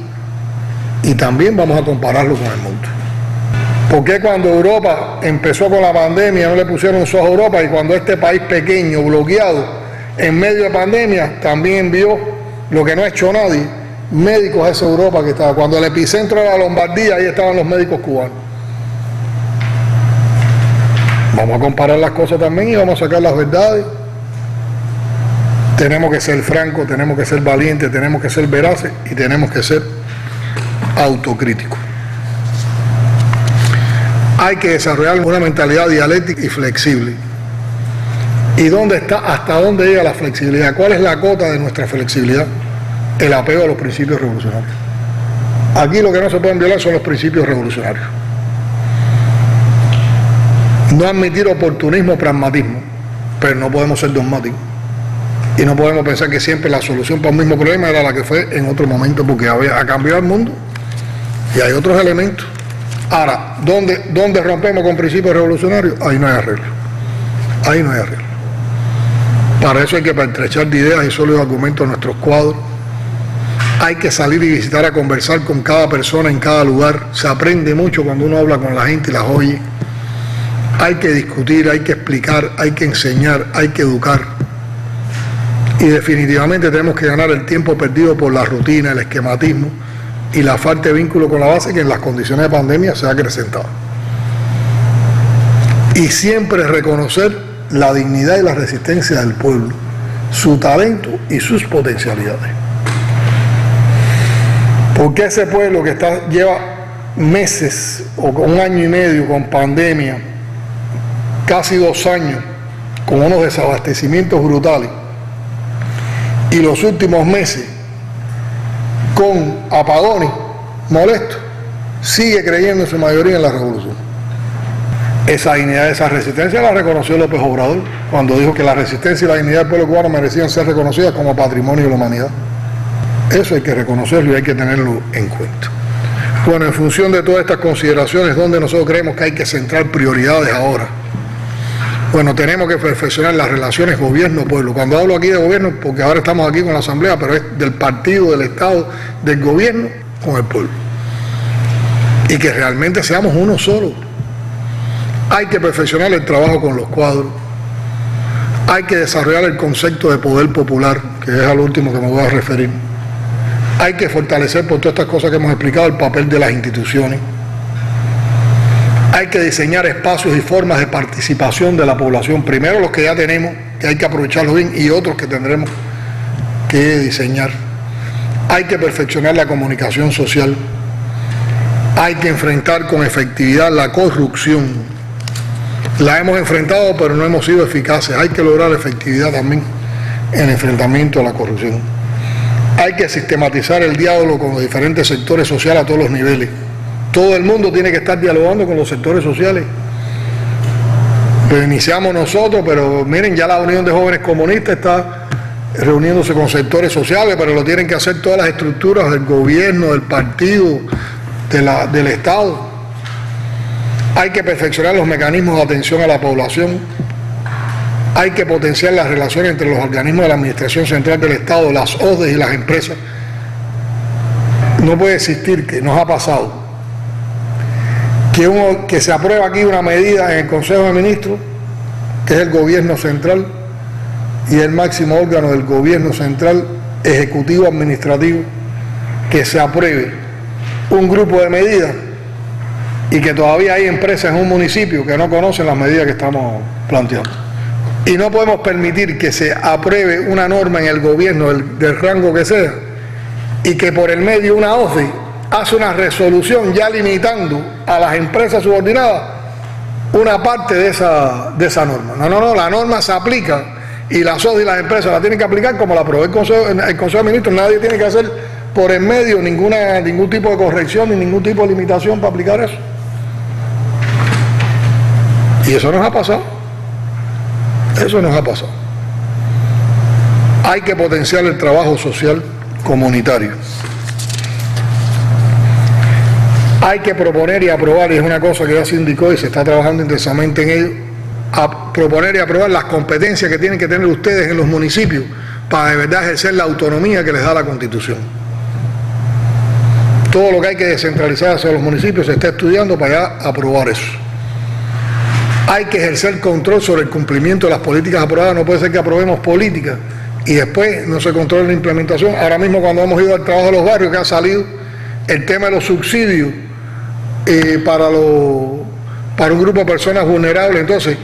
y también vamos a compararlo con el mundo. ¿Por qué cuando Europa empezó con la pandemia no le pusieron un ojo a Europa y cuando este país pequeño, bloqueado, en medio de pandemia, también envió lo que no ha hecho nadie? Médicos a esa Europa que estaba. Cuando el epicentro era la Lombardía, ahí estaban los médicos cubanos. Vamos a comparar las cosas también y vamos a sacar las verdades. Tenemos que ser francos, tenemos que ser valientes, tenemos que ser veraces y tenemos que ser autocríticos. Hay que desarrollar una mentalidad dialéctica y flexible. ¿Y dónde está? ¿Hasta dónde llega la flexibilidad? ¿Cuál es la cota de nuestra flexibilidad? El apego a los principios revolucionarios. Aquí lo que no se pueden violar son los principios revolucionarios. No admitir oportunismo o pragmatismo, pero no podemos ser dogmáticos. Y no podemos pensar que siempre la solución para un mismo problema era la que fue en otro momento, porque ha cambiado el mundo y hay otros elementos. Ahora, ¿dónde rompemos con principios revolucionarios? Ahí no hay arreglo. Ahí no hay arreglo. Para eso hay que pertrechar de ideas y sólidos argumentos nuestros cuadros. Hay que salir y visitar a conversar con cada persona en cada lugar. Se aprende mucho cuando uno habla con la gente y las oye. Hay que discutir, hay que explicar, hay que enseñar, hay que educar. Y definitivamente tenemos que ganar el tiempo perdido por la rutina, el esquematismo y la falta de vínculo con la base que en las condiciones de pandemia se ha acrecentado. Y siempre reconocer la dignidad y la resistencia del pueblo, su talento y sus potencialidades. Porque ese pueblo que lleva meses o un año y medio con pandemia, casi 2 años, con unos desabastecimientos brutales, y los últimos meses con apagones molestos, sigue creyendo en su mayoría en la revolución. Esa dignidad, esa resistencia la reconoció López Obrador cuando dijo que la resistencia y la dignidad del pueblo cubano merecían ser reconocidas como patrimonio de la humanidad. Eso hay que reconocerlo y hay que tenerlo en cuenta. Bueno, en función de todas estas consideraciones, ¿dónde nosotros creemos que hay que centrar prioridades ahora? Bueno, tenemos que perfeccionar las relaciones gobierno-pueblo. Cuando hablo aquí de gobierno, porque ahora estamos aquí con la Asamblea, pero es del partido, del Estado, del gobierno con el pueblo. Y que realmente seamos uno solo. Hay que perfeccionar el trabajo con los cuadros. Hay que desarrollar el concepto de poder popular, que es al último que me voy a referir. Hay que fortalecer, por todas estas cosas que hemos explicado, el papel de las instituciones. Hay que diseñar espacios y formas de participación de la población. Primero los que ya tenemos, que hay que aprovecharlos bien, y otros que tendremos que diseñar. Hay que perfeccionar la comunicación social. Hay que enfrentar con efectividad la corrupción. La hemos enfrentado, pero no hemos sido eficaces. Hay que lograr efectividad también en el enfrentamiento a la corrupción. Hay que sistematizar el diálogo con los diferentes sectores sociales a todos los niveles. Todo el mundo tiene que estar dialogando con los sectores sociales. Lo iniciamos nosotros, pero miren, ya la Unión de Jóvenes Comunistas está reuniéndose con sectores sociales, pero lo tienen que hacer todas las estructuras del gobierno, del partido, del Estado. Hay que perfeccionar los mecanismos de atención a la población. Hay que potenciar las relaciones entre los organismos de la Administración Central del Estado, las ODEs y las empresas. No puede existir, que nos ha pasado, que se aprueba aquí una medida en el Consejo de Ministros, que es el gobierno central, y el máximo órgano del gobierno central, ejecutivo administrativo, que se apruebe un grupo de medidas y que todavía hay empresas en un municipio que no conocen las medidas que estamos planteando. Y no podemos permitir que se apruebe una norma en el gobierno del rango que sea y que por el medio una OCDE hace una resolución ya limitando a las empresas subordinadas una parte de esa norma. No, la norma se aplica y las OCDE y las empresas la tienen que aplicar como la aprobó el Consejo de Ministros. Nadie tiene que hacer por el medio ningún tipo de corrección ni ningún tipo de limitación para aplicar eso. Y eso nos ha pasado. Eso nos ha pasado. Hay que potenciar el trabajo social comunitario. Hay que proponer y aprobar, y es una cosa que ya se indicó y se está trabajando intensamente en ello, a proponer y aprobar las competencias que tienen que tener ustedes en los municipios para de verdad ejercer la autonomía que les da la Constitución. Todo lo que hay que descentralizar hacia los municipios se está estudiando para ya aprobar eso. Hay que ejercer control sobre el cumplimiento de las políticas aprobadas. No puede ser que aprobemos políticas y después no se controle la implementación. Ahora mismo, cuando hemos ido al trabajo de los barrios, que ha salido el tema de los subsidios para un grupo de personas vulnerables, entonces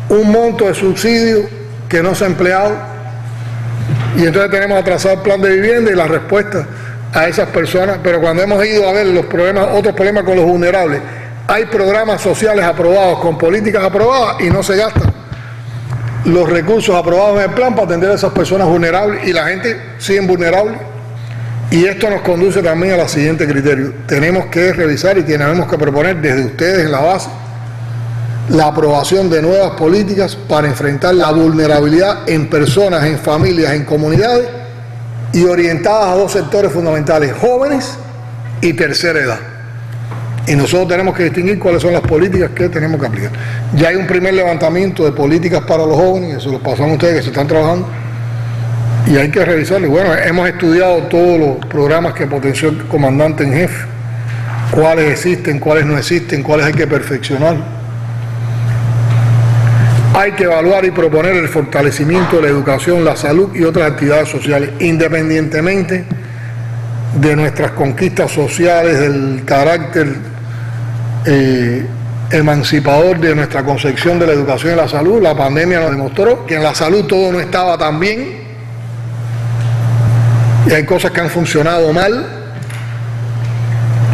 un monto de subsidio que no se ha empleado, y entonces tenemos atrasado el plan de vivienda y la respuesta a esas personas. Pero cuando hemos ido a ver los problemas, otros problemas con los vulnerables, hay programas sociales aprobados con políticas aprobadas y no se gastan los recursos aprobados en el plan para atender a esas personas vulnerables, y la gente sigue vulnerable. Y esto nos conduce también a la siguiente criterio: tenemos que revisar y tenemos que proponer desde ustedes en la base la aprobación de nuevas políticas para enfrentar la vulnerabilidad en personas, en familias, en comunidades, y orientadas a dos sectores fundamentales: jóvenes y tercera edad. Y nosotros tenemos que distinguir cuáles son las políticas que tenemos que aplicar. Ya hay un primer levantamiento de políticas para los jóvenes, eso lo pasamos a ustedes que se están trabajando, y hay que revisarlo. Y bueno, hemos estudiado todos los programas que potenció el comandante en jefe, cuáles existen, cuáles no existen, cuáles hay que perfeccionar. Hay que evaluar y proponer el fortalecimiento de la educación, la salud y otras actividades sociales, independientemente de nuestras conquistas sociales, del carácter emancipador de nuestra concepción de la educación y la salud. La pandemia nos demostró que en la salud todo no estaba tan bien y hay cosas que han funcionado mal,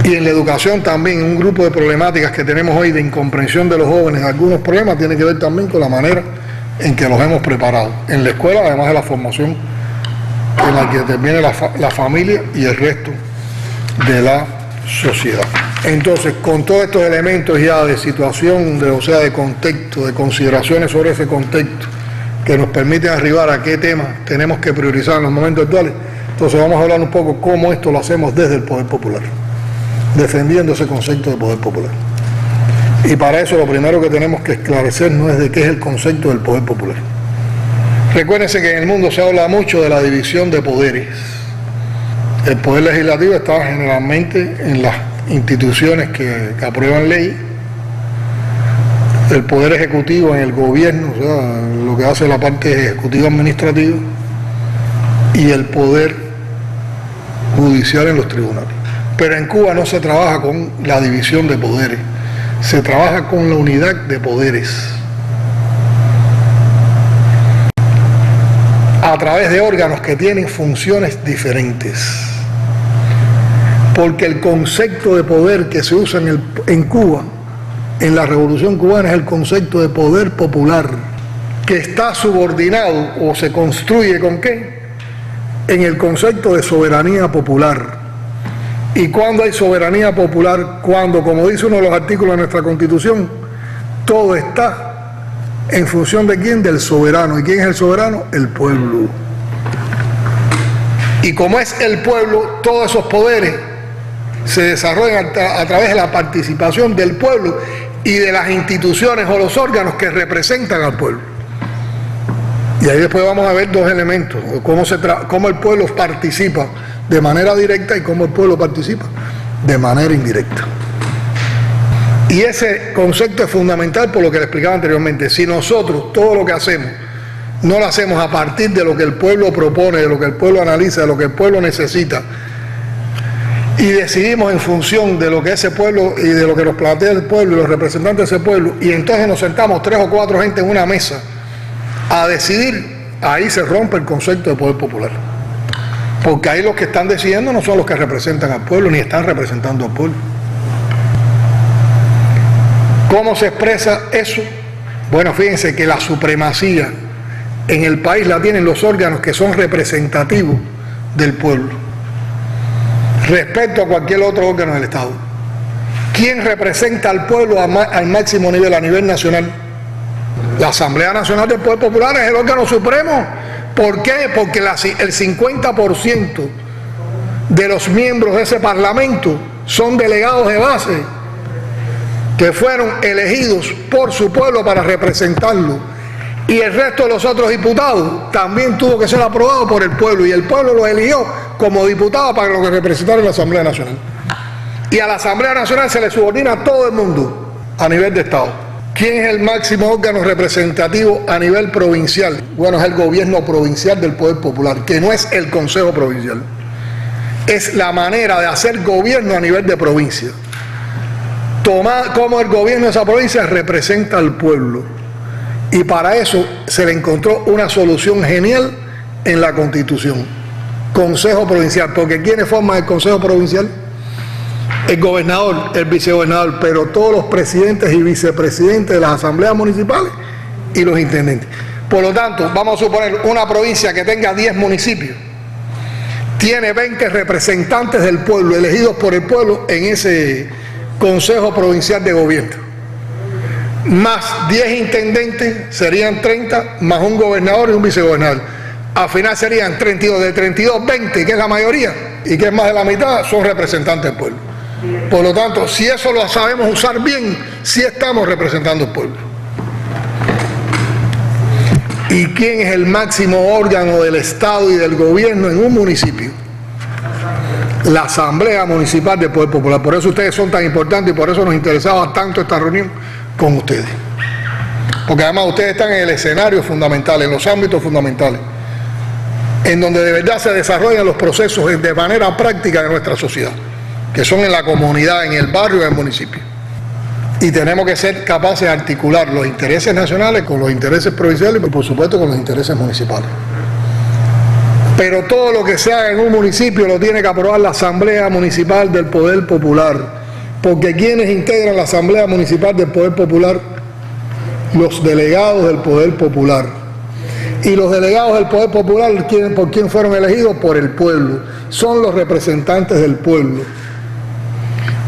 y en la educación también un grupo de problemáticas que tenemos hoy de incomprensión de los jóvenes. Algunos problemas tienen que ver también con la manera en que los hemos preparado en la escuela, además de la formación en la que interviene la familia y el resto de la sociedad. Entonces, con todos estos elementos ya de situación, de contexto, de consideraciones sobre ese contexto, que nos permiten arribar a qué temas tenemos que priorizar en los momentos actuales, entonces vamos a hablar un poco cómo esto lo hacemos desde el poder popular, defendiendo ese concepto de poder popular. Y para eso lo primero que tenemos que esclarecernos es de qué es el concepto del poder popular. Recuérdense que en el mundo se habla mucho de la división de poderes. El poder legislativo está generalmente en las instituciones que aprueban ley, el poder ejecutivo en el gobierno, o sea, lo que hace la parte ejecutiva administrativa, y el poder judicial en los tribunales. Pero en Cuba no se trabaja con la división de poderes, se trabaja con la unidad de poderes, a través de órganos que tienen funciones diferentes. Porque el concepto de poder que se usa en Cuba, en la Revolución Cubana, es el concepto de poder popular, que está subordinado o se construye ¿con qué? En el concepto de soberanía popular. ¿Y cuándo hay soberanía popular? Cuando, como dice uno de los artículos de nuestra Constitución, todo está en función de ¿quién? Del soberano. ¿Y quién es el soberano? El pueblo. Y como es el pueblo, todos esos poderes se desarrollan a través de la participación del pueblo y de las instituciones o los órganos que representan al pueblo. Y ahí después vamos a ver dos elementos, cómo el pueblo participa de manera directa y cómo el pueblo participa de manera indirecta. Y ese concepto es fundamental por lo que le explicaba anteriormente. Si nosotros todo lo que hacemos no lo hacemos a partir de lo que el pueblo propone, de lo que el pueblo analiza, de lo que el pueblo necesita, y decidimos en función de lo que ese pueblo y de lo que nos plantea el pueblo y los representantes de ese pueblo, y entonces nos sentamos 3 o 4 gente en una mesa a decidir, ahí se rompe el concepto de poder popular. Porque ahí los que están decidiendo no son los que representan al pueblo, ni están representando al pueblo. ¿Cómo se expresa eso? Bueno, fíjense que la supremacía en el país la tienen los órganos que son representativos del pueblo respecto a cualquier otro órgano del Estado. ¿Quién representa al pueblo al máximo nivel, a nivel nacional? La Asamblea Nacional del Poder Popular es el órgano supremo. ¿Por qué? Porque el 50% de los miembros de ese parlamento son delegados de base que fueron elegidos por su pueblo para representarlo, y el resto de los otros diputados también tuvo que ser aprobado por el pueblo, y el pueblo los eligió como diputados para que representaran la Asamblea Nacional. Y a la Asamblea Nacional se le subordina a todo el mundo a nivel de Estado. ¿Quién es el máximo órgano representativo a nivel provincial? Bueno, es el gobierno provincial del Poder Popular, que no es el Consejo Provincial. Es la manera de hacer gobierno a nivel de provincia. Tomar como el gobierno de esa provincia representa al pueblo. Y para eso se le encontró una solución genial en la Constitución. Consejo Provincial. Porque ¿quiénes forman el Consejo Provincial? El gobernador, el vicegobernador, pero todos los presidentes y vicepresidentes de las asambleas municipales y los intendentes. Por lo tanto, vamos a suponer una provincia que tenga 10 municipios. Tiene 20 representantes del pueblo, elegidos por el pueblo en ese Consejo Provincial de Gobierno. Más 10 intendentes, serían 30, más un gobernador y un vicegobernador. Al final serían 32, de 32, 20, que es la mayoría, y que es más de la mitad, son representantes del pueblo. Por lo tanto, si eso lo sabemos usar bien, sí estamos representando al pueblo. ¿Y quién es el máximo órgano del Estado y del gobierno en un municipio? La Asamblea Municipal del Poder Popular. Por eso ustedes son tan importantes y por eso nos interesaba tanto esta reunión con ustedes. Porque además ustedes están en el escenario fundamental, en los ámbitos fundamentales, en donde de verdad se desarrollan los procesos de manera práctica de nuestra sociedad, que son en la comunidad, en el barrio y en el municipio. Y tenemos que ser capaces de articular los intereses nacionales con los intereses provinciales y por supuesto con los intereses municipales. Pero todo lo que se haga en un municipio lo tiene que aprobar la Asamblea Municipal del Poder Popular. Porque ¿quiénes integran la Asamblea Municipal del Poder Popular? Los delegados del Poder Popular. Y los delegados del Poder Popular, ¿por quién fueron elegidos? Por el pueblo. Son los representantes del pueblo.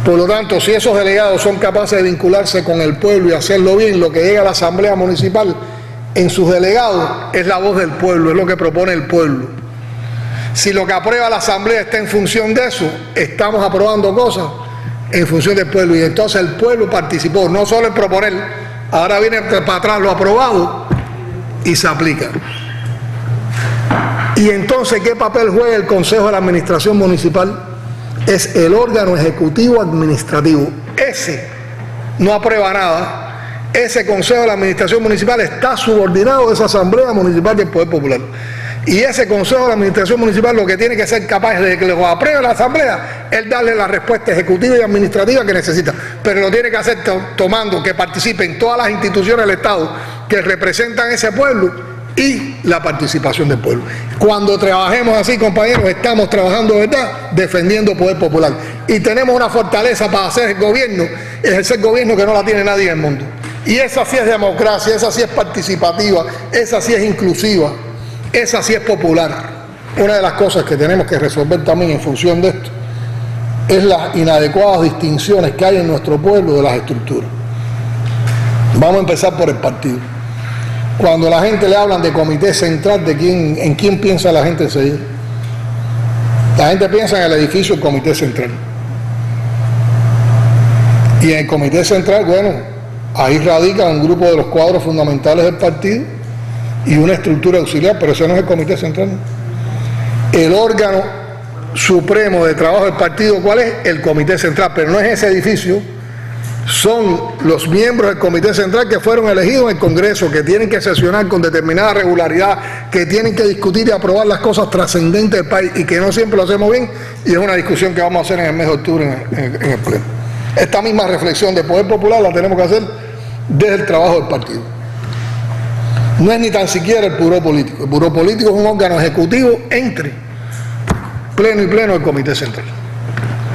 Por lo tanto, si esos delegados son capaces de vincularse con el pueblo y hacerlo bien, lo que llega a la Asamblea Municipal en sus delegados es la voz del pueblo, es lo que propone el pueblo. Si lo que aprueba la Asamblea está en función de eso, estamos aprobando cosas en función del pueblo, y entonces el pueblo participó, no solo en proponer, ahora viene para atrás lo aprobado y se aplica. Y entonces, ¿qué papel juega el Consejo de la Administración Municipal? Es el órgano ejecutivo administrativo. Ese no aprueba nada. Ese Consejo de la Administración Municipal está subordinado a esa Asamblea Municipal del Poder Popular. Y ese Consejo de la Administración Municipal lo que tiene que ser capaz de que lo apruebe la Asamblea es darle la respuesta ejecutiva y administrativa que necesita. Pero lo tiene que hacer tomando que participen todas las instituciones del Estado que representan ese pueblo y la participación del pueblo. Cuando trabajemos así, compañeros, estamos trabajando de verdad, defendiendo el poder popular. Y tenemos una fortaleza para hacer el gobierno, ejercer gobierno que no la tiene nadie en el mundo. Y esa sí es democracia, esa sí es participativa, esa sí es inclusiva, esa sí es popular. Una de las cosas que tenemos que resolver también en función de esto es las inadecuadas distinciones que hay en nuestro pueblo de las estructuras. Vamos a empezar por el partido. Cuando la gente le hablan de comité central, ¿en quién piensa la gente enseguida? La gente piensa en el edificio del comité central. Y en el comité central, bueno, ahí radica un grupo de los cuadros fundamentales del partido y una estructura auxiliar, pero ese no es el comité central. El órgano supremo de trabajo del partido, ¿cuál es? El comité central, pero no es ese edificio. Son los miembros del Comité Central que fueron elegidos en el Congreso, que tienen que sesionar con determinada regularidad, que tienen que discutir y aprobar las cosas trascendentes del país y que no siempre lo hacemos bien, y es una discusión que vamos a hacer en el mes de octubre en el Pleno. Esta misma reflexión de poder popular la tenemos que hacer desde el trabajo del partido. No es ni tan siquiera el buró político. El buró político es un órgano ejecutivo entre Pleno y Pleno del Comité Central,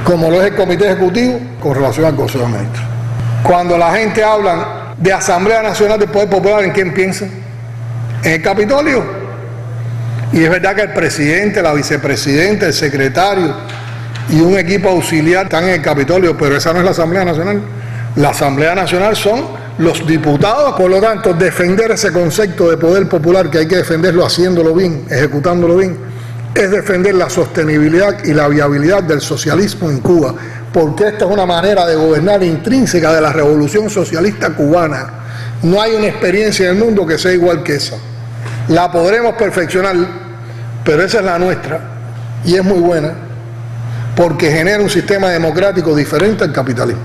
como lo es el Comité Ejecutivo con relación al Consejo de Ministros. Cuando la gente habla de Asamblea Nacional del Poder Popular, ¿en quién piensa? En el Capitolio. Y es verdad que el presidente, la vicepresidenta, el secretario y un equipo auxiliar están en el Capitolio, pero esa no es la Asamblea Nacional. La Asamblea Nacional son los diputados. Por lo tanto, defender ese concepto de poder popular, que hay que defenderlo haciéndolo bien, ejecutándolo bien, es defender la sostenibilidad y la viabilidad del socialismo en Cuba, porque esta es una manera de gobernar intrínseca de la revolución socialista cubana. No hay una experiencia en el mundo que sea igual que esa. La podremos perfeccionar, pero esa es la nuestra, y es muy buena, porque genera un sistema democrático diferente al capitalismo.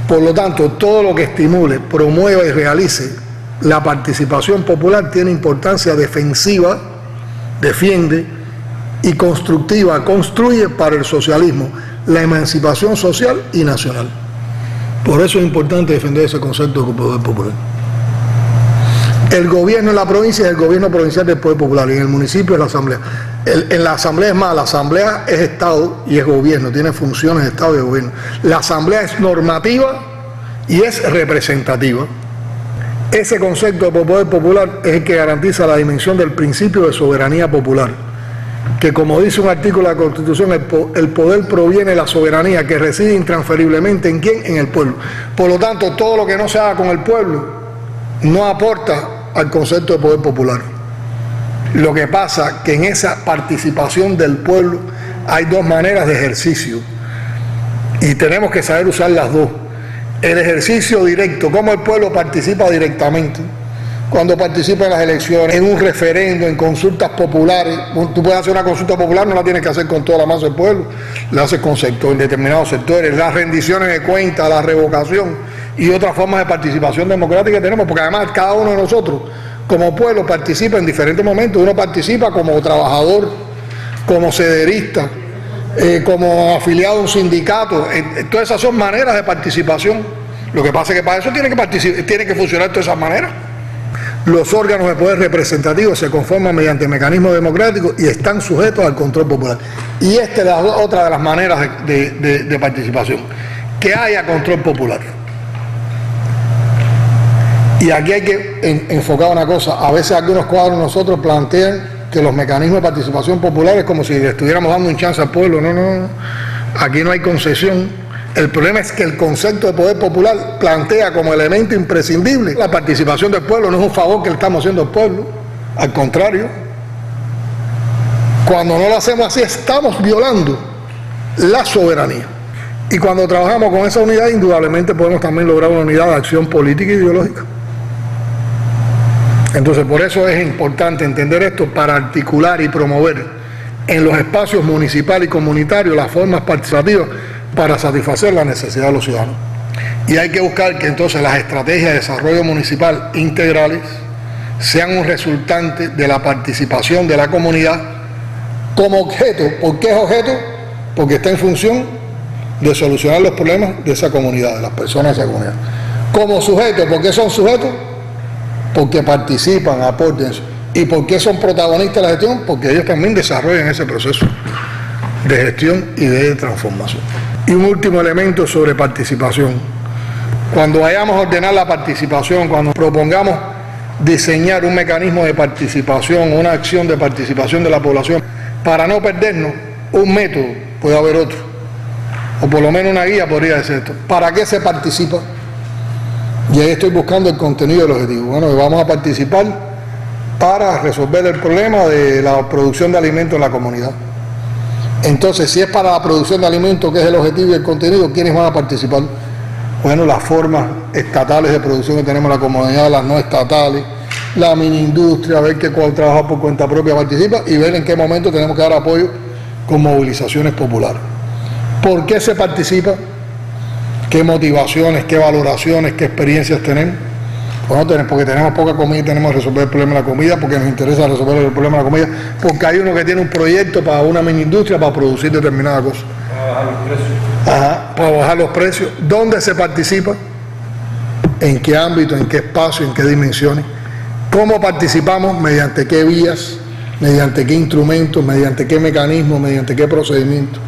Por lo tanto, todo lo que estimule, promueva y realice la participación popular tiene importancia defensiva, defiende, y constructiva, construye para el socialismo, la emancipación social y nacional. Por eso es importante defender ese concepto de poder popular. El gobierno en la provincia es el gobierno provincial del poder popular, y en el municipio es la asamblea. En la asamblea es más, la asamblea es Estado y es gobierno, tiene funciones de Estado y de gobierno. La asamblea es normativa y es representativa. Ese concepto de poder popular es el que garantiza la dimensión del principio de soberanía popular, que, como dice un artículo de la Constitución, el poder proviene de la soberanía que reside intransferiblemente ¿en quién? En el pueblo. Por lo tanto, todo lo que no se haga con el pueblo no aporta al concepto de poder popular. Lo que pasa que en esa participación del pueblo hay dos maneras de ejercicio y tenemos que saber usar las dos. El ejercicio directo, cómo el pueblo participa directamente cuando participa en las elecciones, en un referendo, en consultas populares. Tú puedes hacer una consulta popular, no la tienes que hacer con toda la masa del pueblo, la haces con determinados sectores, las rendiciones de cuentas, la revocación y otras formas de participación democrática que tenemos, porque además cada uno de nosotros como pueblo participa en diferentes momentos. Uno participa como trabajador, como sederista, como afiliado a un sindicato. Todas esas son maneras de participación. Lo que pasa es que para eso tiene que funcionar todas esas maneras. Los órganos de poder representativo se conforman mediante mecanismos democráticos y están sujetos al control popular. Y esta es otra de las maneras de participación, que haya control popular. Y aquí hay que enfocar una cosa. A veces algunos cuadros nosotros plantean que los mecanismos de participación popular es como si le estuviéramos dando un chance al pueblo. No. Aquí no hay concesión. El problema es que el concepto de poder popular plantea como elemento imprescindible la participación del pueblo. No es un favor que le estamos haciendo al pueblo, al contrario. Cuando no lo hacemos así, estamos violando la soberanía. Y cuando trabajamos con esa unidad, indudablemente podemos también lograr una unidad de acción política e ideológica. Entonces, por eso es importante entender esto para articular y promover en los espacios municipales y comunitarios las formas participativas para satisfacer la necesidad de los ciudadanos. Y hay que buscar que entonces las estrategias de desarrollo municipal integrales sean un resultante de la participación de la comunidad como objeto. ¿Por qué es objeto? Porque está en función de solucionar los problemas de esa comunidad, de las personas de esa comunidad. Como sujeto, ¿por qué son sujetos? Porque participan, aportan. ¿Y por qué son protagonistas de la gestión? Porque ellos también desarrollan ese proceso de gestión y de transformación. Y un último elemento sobre participación. Cuando vayamos a ordenar la participación, cuando propongamos diseñar un mecanismo de participación, una acción de participación de la población, para no perdernos, un método, puede haber otro, o por lo menos una guía podría ser esto. ¿Para qué se participa? Y ahí estoy buscando el contenido del objetivo. Bueno, vamos a participar para resolver el problema de la producción de alimentos en la comunidad. Entonces, si es para la producción de alimentos, que es el objetivo y el contenido, ¿quiénes van a participar? Bueno, las formas estatales de producción que tenemos en la comunidad, las no estatales, la mini industria, ver qué cual trabaja por cuenta propia participa y ver en qué momento tenemos que dar apoyo con movilizaciones populares. ¿Por qué se participa? ¿Qué motivaciones, qué valoraciones, qué experiencias tenemos? Bueno, porque tenemos poca comida y tenemos que resolver el problema de la comida, porque nos interesa resolver el problema de la comida, porque hay uno que tiene un proyecto para una mini industria para producir determinada cosa. Para bajar los precios. Ajá, para bajar los precios. ¿Dónde se participa? ¿En qué ámbito, en qué espacio, en qué dimensiones? ¿Cómo participamos? ¿Mediante qué vías? ¿Mediante qué instrumentos? ¿Mediante qué mecanismos? ¿Mediante qué procedimientos?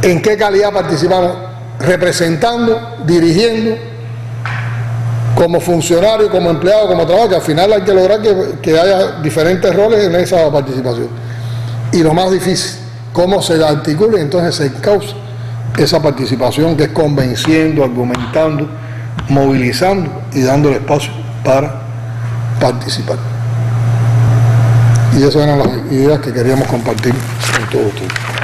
¿En qué calidad participamos? Representando, dirigiendo, como funcionario, como empleado, como trabajador, que al final hay que lograr que haya diferentes roles en esa participación. Y lo más difícil, cómo se articula y entonces se causa esa participación, que es convenciendo, argumentando, movilizando y dándole espacio para participar. Y esas eran las ideas que queríamos compartir con todos ustedes.